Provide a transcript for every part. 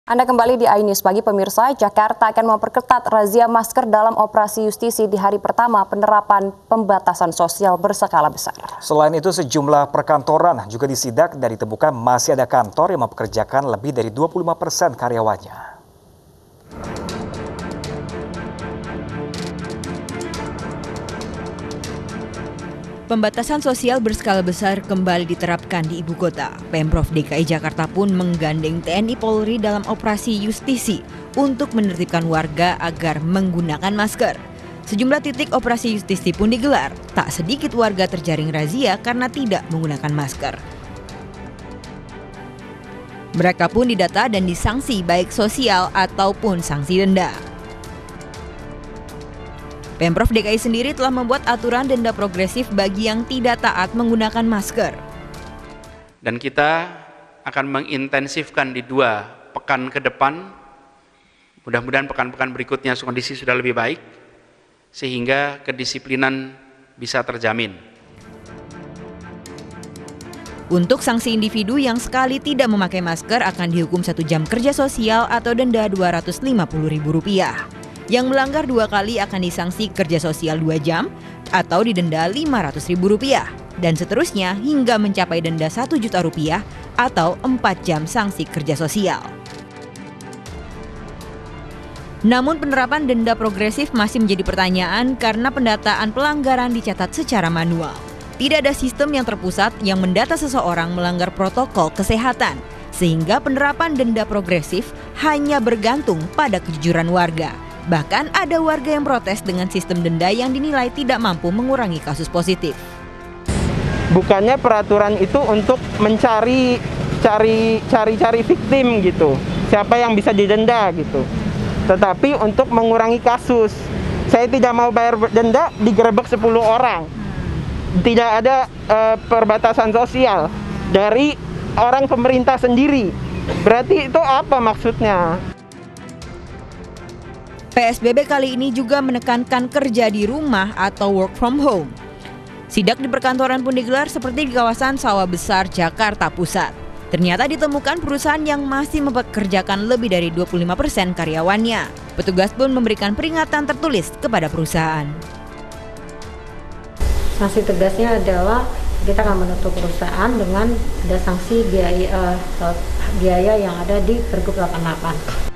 Anda kembali di iNews Pagi pemirsa. Jakarta akan memperketat razia masker dalam operasi justisi di hari pertama penerapan pembatasan sosial berskala besar. Selain itu, sejumlah perkantoran juga disidak dan ditemukan masih ada kantor yang mempekerjakan lebih dari 25% karyawannya. Pembatasan sosial berskala besar kembali diterapkan di ibu kota. Pemprov DKI Jakarta pun menggandeng TNI Polri dalam operasi justisi untuk menertibkan warga agar menggunakan masker. Sejumlah titik operasi justisi pun digelar. Tak sedikit warga terjaring razia karena tidak menggunakan masker. Mereka pun didata dan disanksi baik sosial ataupun sanksi denda. Pemprov DKI sendiri telah membuat aturan denda progresif bagi yang tidak taat menggunakan masker. Dan kita akan mengintensifkan di 2 pekan ke depan, mudah-mudahan pekan-pekan berikutnya kondisi sudah lebih baik, sehingga kedisiplinan bisa terjamin. Untuk sanksi individu yang sekali tidak memakai masker akan dihukum 1 jam kerja sosial atau denda Rp250.000. Yang melanggar 2 kali akan disanksi kerja sosial 2 jam atau didenda Rp500.000 dan seterusnya hingga mencapai denda Rp1 juta atau 4 jam sanksi kerja sosial. Namun penerapan denda progresif masih menjadi pertanyaan karena pendataan pelanggaran dicatat secara manual. Tidak ada sistem yang terpusat yang mendata seseorang melanggar protokol kesehatan, sehingga penerapan denda progresif hanya bergantung pada kejujuran warga. Bahkan ada warga yang protes dengan sistem denda yang dinilai tidak mampu mengurangi kasus positif. Bukannya peraturan itu untuk mencari victim gitu, siapa yang bisa didenda gitu. Tetapi untuk mengurangi kasus. Saya tidak mau bayar denda, digerebek 10 orang. Tidak ada perbatasan sosial dari orang pemerintah sendiri. Berarti itu apa maksudnya? PSBB kali ini juga menekankan kerja di rumah atau work from home. Sidak di perkantoran pun digelar seperti di kawasan Sawah Besar, Jakarta Pusat. Ternyata ditemukan perusahaan yang masih mempekerjakan lebih dari 25% karyawannya. Petugas pun memberikan peringatan tertulis kepada perusahaan. Sanksi tegasnya adalah kita akan menutup perusahaan dengan ada sanksi biaya yang ada di Pergub 88.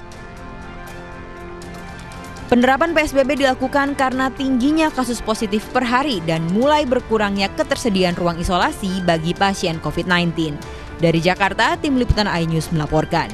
Penerapan PSBB dilakukan karena tingginya kasus positif per hari dan mulai berkurangnya ketersediaan ruang isolasi bagi pasien COVID-19. Dari Jakarta, tim liputan iNews melaporkan.